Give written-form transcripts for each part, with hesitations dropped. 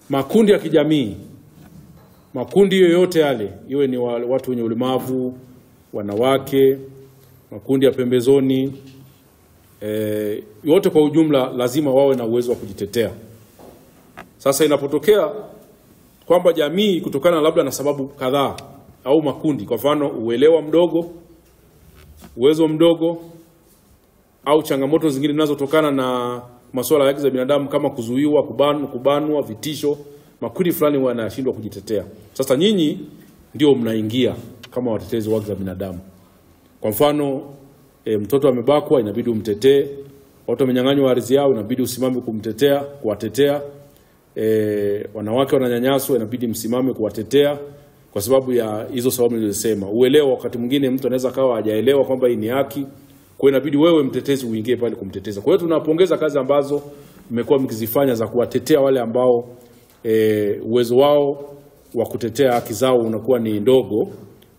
makundi ya kijamii, makundi yoyote yale, iwe ni watu wenye ulemavu, wanawake, makundi ya pembezoni, yote kwa ujumla lazima wawe na uwezo wa kujitetea. Sasa inapotokea kwamba jamii kutokana labda na sababu kadhaa au makundi, kwa mfano uelewa mdogo, uwezo mdogo, au changamoto zingine zinazotokana na masuala ya haki za binadamu kama kuzuiwa, kubanwa, vitisho, makundi fulani wanashindwa kujitetea. Sasa nyinyi ndio mnaingia kama watetezi wa haki za binadamu. Kwa mfano mtoto amebakwa, inabidi umtetee. Watu wamenyang'anywa ardhi yao, inabidi usimame kumtetea, kuwatetea. Wanawake wananyanyaswa, inabidi msimame kuwatetea kwa sababu ya hizo sababu nilizosema. Uelewa, wakati mwingine mtu anaweza kawa hajaelewa kwamba hii ni haki, kwa hiyo inabidi wewe mtetezi uingie pale kumteteza. Kwa hiyo tunapongeza kazi ambazo mmekuwa mkizifanya za kuwatetea wale ambao uwezo wao wa kutetea haki zao unakuwa ni ndogo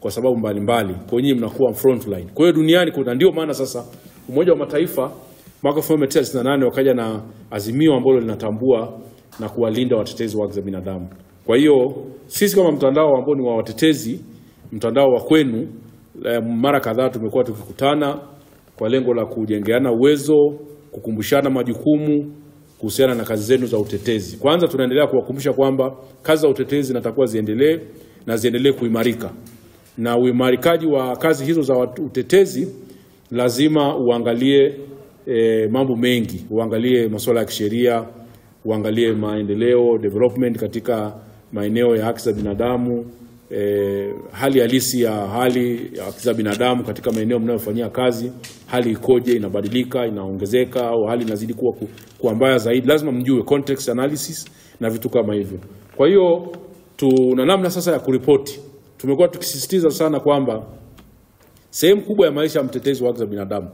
kwa sababu mbalimbali. Kwa hiyo mnakuwa front line. Kwa hiyo duniani kuna, ndio maana sasa Umoja wa Mataifa mwaka 1998 wakaja na azimio ambalo linatambua na kuwalinda watetezi wa haki za binadamu. Kwa hiyo sisi kama mtandao ambao ni wa watetezi, mtandao wa kwenu, mara kadhaa tumekuwa tukikutana kwa lengo la kujengeana uwezo, kukumbushana majukumu kuhusiana na kazi zenu za utetezi. Kwanza tunaendelea kuwakumbusha kwamba kazi za utetezi zinatakiwa ziendelee na ziendelee kuimarika. Na uimarikaji wa kazi hizo za utetezi lazima uangalie mambo mengi, uangalie masuala ya kisheria, uangalie maendeleo, development katika maeneo ya haki za binadamu, hali halisi ya hali ya haki za binadamu katika maeneo mnayofanyia kazi, hali ikoje, inabadilika, inaongezeka au hali inazidi kuwa mbaya zaidi. Lazima mjue context analysis na vitu kama hivyo. Kwa hiyo tuna namna sasa ya kuripoti. Tumekuwa tukisisitiza sana kwamba sehemu kubwa ya maisha ya mtetezi wa haki za binadamu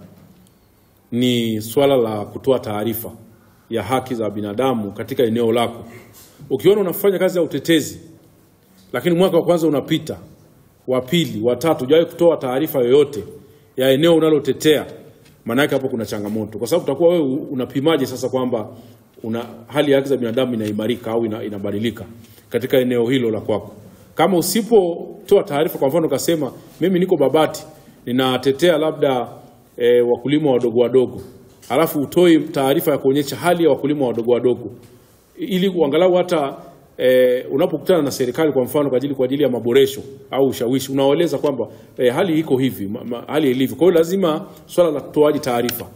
ni swala la kutoa taarifa ya haki za binadamu katika eneo lako. Ukiona unafanya kazi ya utetezi lakini mwaka wa kwanza unapita, wa pili, wa tatu, hujawahi kutoa taarifa yoyote ya eneo unalotetea, maana yake hapo kuna changamoto. Kwa sababu utakuwa wewe unapimaje sasa kwamba hali ya haki za binadamu inaimarika au inabadilika katika eneo hilo la kwako? Kama usipotoa taarifa, kwa mfano ukasema mimi niko Babati ninatetea labda wakulima wadogo, alafu utoi taarifa ya kuonyesha hali ya wakulima wadogo ili kuangalau hata unapokutana na serikali kwa mfano kwa ajili ya maboresho au ushawishi, unaeleza kwamba hali iko hivi, hali ilivyo. Kwa hiyo lazima swala la kutoaji taarifa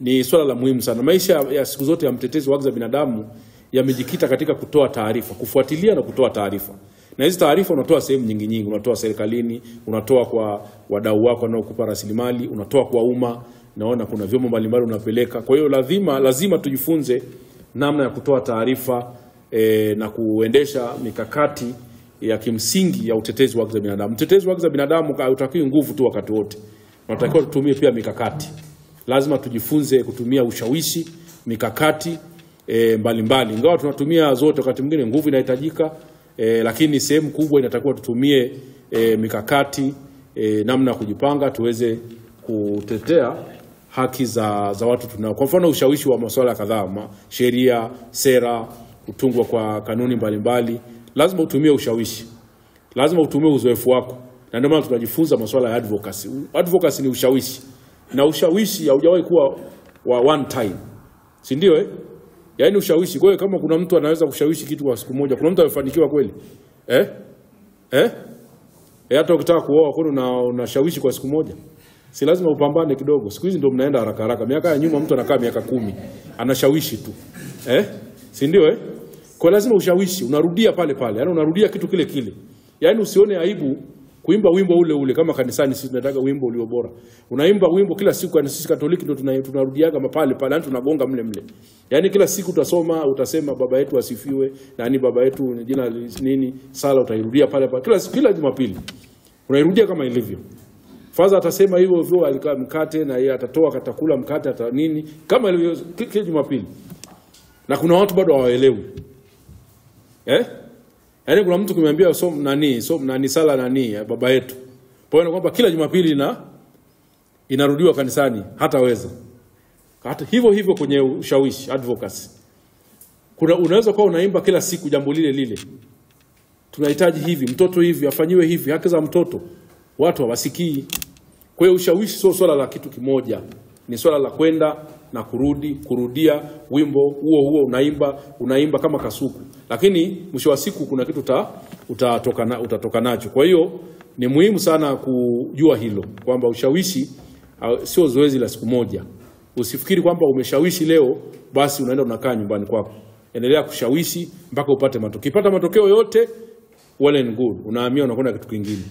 ni swala la muhimu sana. Maisha ya siku zote ya mtetezi wa haki za binadamu yamejikita katika kutoa taarifa, kufuatilia na kutoa taarifa. Na hizi taarifa unatoa sehemu nyingi, unatoa serikalini, unatoa kwa wadau wako wanaokupa rasilimali, unatoa kwa umma, naona kuna vyombo mbalimbali unapeleka. Kwa hiyo lazima tujifunze namna ya kutoa taarifa na kuendesha mikakati ya kimsingi ya utetezi wa haki za binadamu. Mtetezi wa haki za binadamu hautakiwi nguvu tu wakati wote. Tunatakiwa tutumie pia mikakati. Lazima tujifunze kutumia ushawishi, mikakati mbalimbali. Ingawa tunatumia zote, wakati mwingine nguvu inahitajika, lakini sehemu kubwa inatakiwa tutumie mikakati, namna ya kujipanga tuweze kutetea haki za watu tunao. Kwa mfano ushawishi wa masuala kadhaa, sheria, sera, kutungwa kwa kanuni mbalimbali, lazima utumie ushawishi. Lazima utumie uzoefu wako. Na ndio maana tunajifunza masuala ya advocacy. Advocacy ni ushawishi. Na ushawishi haujawahi kuwa wa one time. Si ndio Yaani ushawishi. Kwa hiyo kama kuna mtu anaweza kushawishi kitu kwa siku moja, kuna mtu amefanikiwa kweli? Hata ukitaka kuoa kwani unashawishi kwa siku moja? Si lazima upambane kidogo. Siku hizi ndio mnaenda haraka. Miaka ya nyuma mtu anakaa miaka 10 anashawishi tu. Si ndio Kwa lazima ushawishi, unarudia pale. Yaani unarudia kitu kile. Yaani usione aibu kuimba wimbo ule kama kanisani sisi tunataka wimbo ulio bora. Unaimba wimbo kila siku, na sisi Katoliki ndio tunarudiaga pale, yani tunagonga mle. Yaani kila siku utasema baba yetu asifiwe, nani baba yetu jina nini, sala utairudia pale. Kila Jumapili. Unairudia kama ilivyo. Faza atasema hivyo alikaa mkate na yeye atatoa katakula mkate nini kama ilivyo kila Jumapili. Na kuna watu bado hawaelewi. Yaani kuna mtu kumwambia nani sala nani baba yetu. Kwa kwamba kila Jumapili inarudiwa kanisani, hataweza. Hata hivyo kwenye ushawishi, advocacy. unaweza kuwa unaimba kila siku jambo lile lile. Tunahitaji hivi, mtoto hivi, afanyiwe hivi, haki za mtoto. Watu hawasikii. Kwa hiyo ushawishi sio swala la kitu kimoja. Ni swala la kwenda na kurudia wimbo huo unaimba kama kasuku. Lakini mwisho wa siku kuna kitu utatoka nacho. Kwa hiyo ni muhimu sana kujua hilo kwamba ushawishi sio zoezi la siku moja. Usifikiri kwamba umeshawishi leo basi unaenda unakaa nyumbani kwako. Endelea kushawishi mpaka upate matokeo. Ukipata matokeo yote well and good, unahamia unakwenda kitu kingine.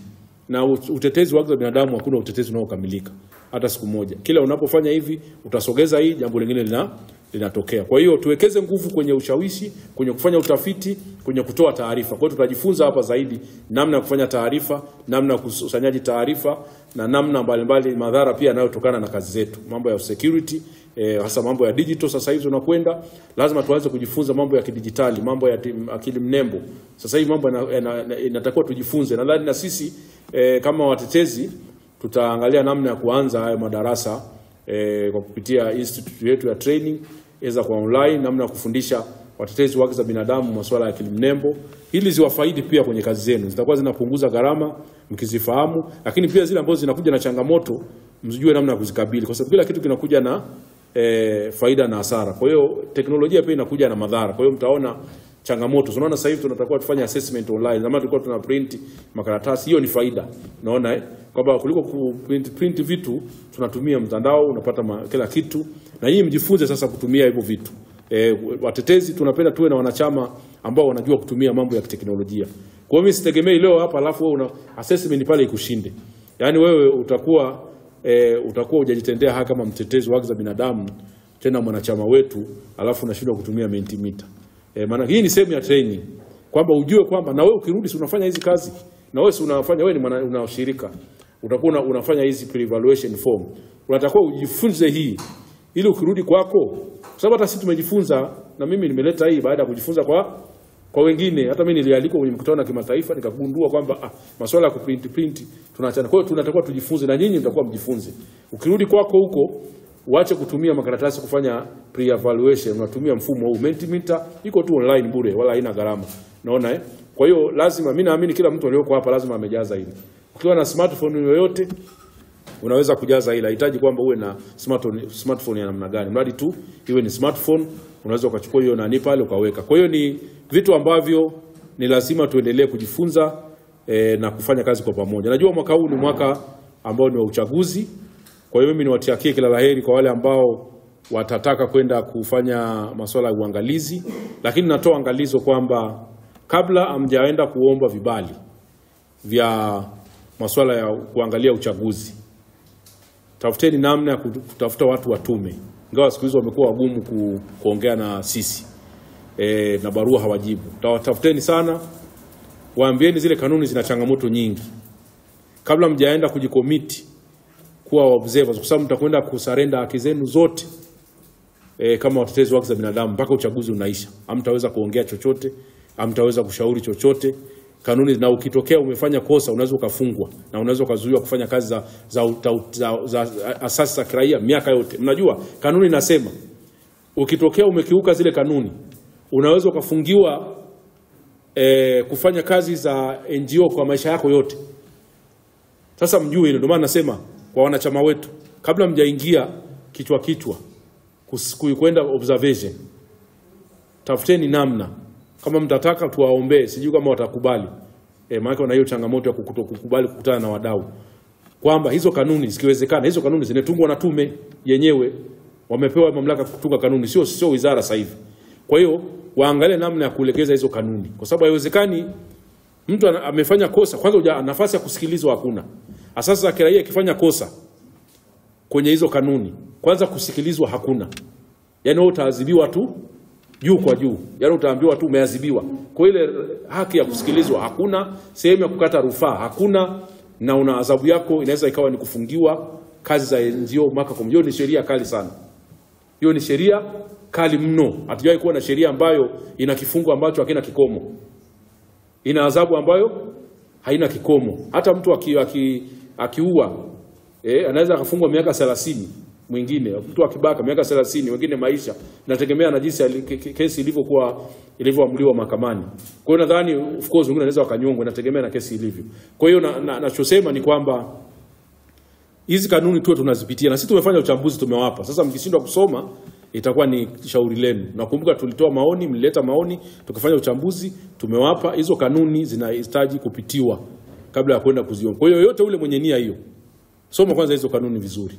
Na utetezi wa haki za binadamu hakuna utetezi unaokamilika hata siku moja. Kila unapofanya hivi utasogeza hii, jambo lingine linatokea. Kwa hiyo tuwekeze nguvu kwenye ushawishi, kwenye kufanya utafiti, kwenye kutoa taarifa. Kwa hiyo tutajifunza hapa zaidi namna ya kufanya taarifa, namna ya kusanyaji taarifa na namna mbalimbali madhara pia yanayotokana na kazi zetu. Mambo ya security, hasa mambo ya digital sasa hivi tunakwenda, lazima tuanze kujifunza mambo ya kidijitali, mambo ya akili mnembo. Sasa hivi mambo inatakiwa tujifunze. Nadhani na sisi kama watetezi tutaangalia namna ya kuanza haya madarasa kwa kupitia institute yetu ya training eza kwa online, namna ya kufundisha watetezi wa haki za binadamu masuala ya akili mnembo ili ziwafaidi pia kwenye kazi zenu. Zitakuwa zinapunguza gharama mkizifahamu, lakini pia zile ambazo zinakuja na changamoto msijue namna ya kuzikabili, kwa sababu kila kitu kinakuja na faida na hasara. Kwa hiyo teknolojia pia inakuja na madhara. Kwa hiyo mtaona changamoto. Unaona sasa hivi tunatakiwa tufanye assessment online. Zamani tulikuwa tuna print makaratasi. Hiyo ni faida. Unaona kwamba kuliko print vitu tunatumia mtandao, unapata kila kitu. Na nyinyi mjifunze sasa kutumia hivyo vitu. Watetezi tunapenda tuwe na wanachama ambao wanajua kutumia mambo ya teknolojia. Kwa hiyo mimi sitegemei leo hapa alafu wewe una assessment pale ikushinde. Yaani wewe utakuwa hujajitendea haki kama mtetezi wa haki za binadamu, tena mwanachama wetu, alafu unashindwa kutumia Mentimeter. Maana hii ni sehemu ya training. Kwamba ujue kwamba na wewe ukirudi si unafanya hizi kazi. Na wewe si unafanya, wewe ni unashirika. Utakuwa unafanya hizi pre-evaluation form. Unatakiwa ujifunze hii ili ukirudi kwako, kwa sababu hata sisi tumejifunza, na mimi nimeleta hii baada ya kujifunza kwa wengine. Hata mimi nilialikwa kwenye mkutano wa kimataifa nikagundua kwamba masuala ya kuprint tunaachana. Kwa hiyo tunatakiwa tujifunze na nyinyi mtakuwa mjifunze. Ukirudi kwako huko uache kutumia makaratasi kufanya pre-evaluation, unatumia mfumo huu. Mentimeter iko tu online bure wala haina gharama. Unaona Kwa hiyo lazima, mimi naamini kila mtu aliyoko hapa lazima amejaza hili. Ukiwa na smartphone yoyote unaweza kujaza hili. Hahitaji kwamba uwe na smartphone ya namna gani. Mradi tu iwe ni smartphone, unaweza ukachukua hiyo nani pale ukaweka. Kwa hiyo ni vitu ambavyo ni lazima tuendelee kujifunza na kufanya kazi kwa pamoja. Najua mwaka huu ni mwaka ambao ni wa uchaguzi. Kwa hiyo mimi niwatakie kila laheri kwa wale ambao watataka kwenda kufanya masuala ya uangalizi, lakini natoa angalizo kwamba kabla hamjaenda kuomba vibali vya masuala ya kuangalia uchaguzi, tafuteni namna ya kutafuta watu watume. Ingawa siku hizo wamekuwa wagumu kuongea na sisi na barua hawajibu. Tafuteni sana, waambieni zile kanuni zina changamoto nyingi. Kabla mjaenda kujikomiti kuwa observers, kwa sababu mtakwenda kusarenda haki zenu zote kama watetezi wa haki za binadamu mpaka uchaguzi unaisha. Hamtaweza kuongea chochote, hamtaweza kushauri chochote. Kanuni, na ukitokea umefanya kosa unaweza ukafungwa na unaweza kuzuiwa kufanya kazi za asasi za kiraia miaka yote. Mnajua kanuni inasema ukitokea umekiuka zile kanuni unaweza ukafungiwa kufanya kazi za NGO kwa maisha yako yote. Sasa mjue hilo. Ndio maana nasema kwa wanachama wetu, kabla mjaingia kichwa kwenda observation, tafuteni namna. Kama mtataka tuwaombee, sijui kama watakubali. Maana wana hiyo changamoto ya kukubali kukutana na wadau. Kwamba hizo kanuni zikiwezekana, hizo kanuni zinatungwa na tume yenyewe. Wamepewa mamlaka kutunga kanuni, sio wizara sasa hivi. Kwa hiyo waangalie namna ya kuelekeza hizo kanuni. Kwa sababu haiwezekani mtu amefanya kosa, kwanza nafasi ya kusikilizwa hakuna. Asasi za kiraia ikifanya kosa kwenye hizo kanuni, kwanza kusikilizwa hakuna. Yaani wewe utaadhibiwa tu juu kwa juu. Yaani utaambiwa tu umeadhibiwa. Kwa ile haki ya kusikilizwa hakuna, sehemu ya kukata rufaa hakuna, na una adhabu yako inaweza ikawa ni kufungiwa kazi za NGO mwaka kwa. Hiyo ni sheria kali sana. Hiyo ni sheria kali mno. Hatujawahi kuwa na sheria ambayo ina kifungo ambacho hakina kikomo. Ina adhabu ambayo haina kikomo. Hata mtu akiua anaweza akafungwa miaka 30 mwingine, mtu akibaka miaka 30, wengine maisha, inategemea na jinsi kesi ilivyoamuliwa mahakamani. Kwa hiyo nadhani of course wengine wanaweza wakanyongwa, inategemea na kesi ilivyo. Kwa hiyo nachosema ni kwamba hizi kanuni tu tunazipitia, na sisi tumefanya uchambuzi tumewapa. Sasa mkishindwa kusoma itakuwa ni shauri lenu. Nakumbuka tulitoa maoni, mlileta maoni, tukafanya uchambuzi, tumewapa. Hizo kanuni zinahitaji kupitiwa kabla ya kwenda kuziona. Kwa hiyo yote ule mwenye nia hiyo, soma kwanza hizo kanuni vizuri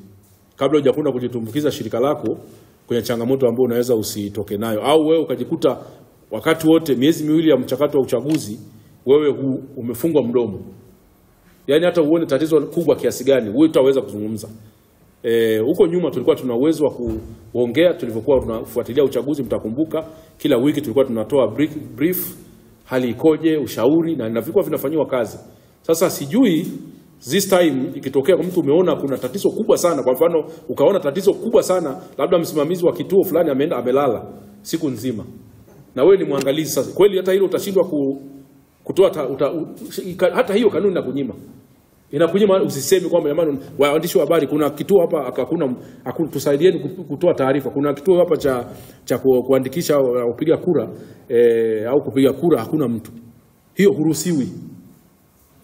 kabla hujakwenda kujitumbukiza shirika lako kwenye changamoto ambayo unaweza usitoke nayo, au wewe ukajikuta wakati wote miezi miwili ya mchakato wa uchaguzi wewe umefungwa mdomo. Yaani hata uone tatizo kubwa kiasi gani wewe utaweza kuzungumza. Huko nyuma tulikuwa tuna uwezo wa kuongea tulivyokuwa tunafuatilia uchaguzi, mtakumbuka kila wiki tulikuwa tunatoa brief, hali ikoje, ushauri, na vilikuwa vinafanywa kazi. Sasa sijui this time ikitokea kwa mtu umeona kuna tatizo kubwa sana, kwa mfano ukaona tatizo kubwa sana, labda msimamizi wa kituo fulani ameenda amelala siku nzima, na wewe ni mwangalizi, sasa kweli hata hilo utashindwa kutoa hata hiyo kanuni na kunyima. Inakunyima usiseme kwamba jamani waandishi wa habari kuna kituo hapa hakuna tusaidieni kutoa taarifa. Kuna kituo hapa cha kuandikisha kupiga kura au kupiga kura hakuna mtu. Hiyo huruhusiwi.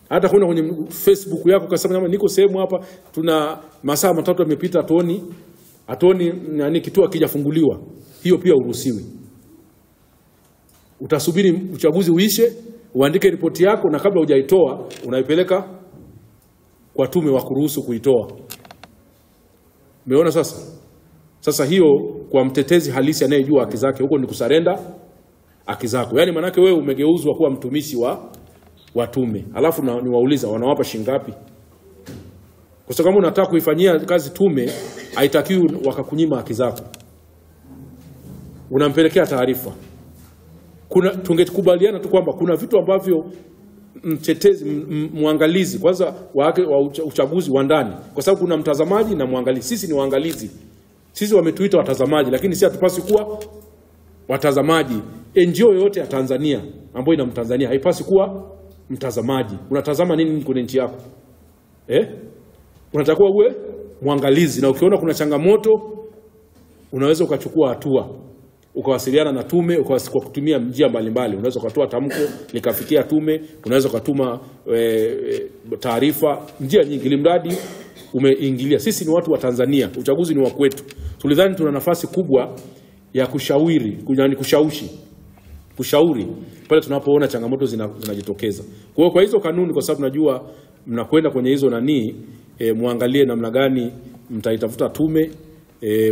Hata kuna kwenye Facebook yako kasema jamani niko sehemu hapa tuna masaa 3 yamepita atoni nani kituo hakijafunguliwa. Hiyo pia huruhusiwi. Utasubiri uchaguzi uishe, uandike ripoti yako, na kabla hujaitoa unaipeleka kwa tume wa kuruhusu kuitoa. Umeona sasa hiyo kwa mtetezi halisi anayejua haki zake, huko ni kusarenda haki zako. Yaani manake wewe umegeuzwa kuwa mtumishi wa tume. Alafu niwauliza wanawapa shingapi? Kwa sababu kama unataka kuifanyia kazi tume, haitakiwi wakakunyima haki zako. Unampelekea taarifa. Tungekubaliana tu kwamba kuna vitu ambavyo mtetezi muangalizi kwanza wa uchaguzi wa ndani, kwa sababu kuna mtazamaji na muangalizi. Sisi ni waangalizi. Sisi wametuita watazamaji, lakini sisi hatupasi kuwa watazamaji. NGO yote ya Tanzania ambayo ina Mtanzania haipasi kuwa mtazamaji. Unatazama nini kwenye nchi yako? Unatakiwa uwe muangalizi, na ukiona kuna changamoto unaweza ukachukua hatua. Ukawasiliana na tume kwa kutumia njia mbalimbali. Unaweza kutoa tamko likafikia tume, unaweza kutuma taarifa, njia nyingi, ili mradi umeingilia. Sisi ni watu wa Tanzania, uchaguzi ni wa kwetu. Tulidhani tuna nafasi kubwa ya kushauri pale tunapoona changamoto zinajitokeza. Kwa hizo kanuni, kwa sababu najua mnakwenda kwenye hizo muangalie namna gani mtaitafuta tume,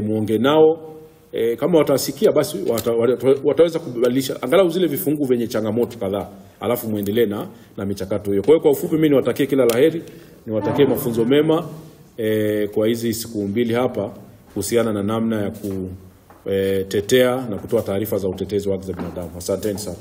muonge nao. Kama watasikia basi wataweza kubadilisha angalau zile vifungu vyenye changamoto kadhaa, alafu muendelee na michakato hiyo. Kwa hiyo kwa ufupi mimi niwatakie kila laheri, niwatakie mafunzo mema kwa hizi siku 2 hapa kuhusiana na namna ya kutetea na kutoa taarifa za utetezi wa haki za binadamu. Asanteni sana.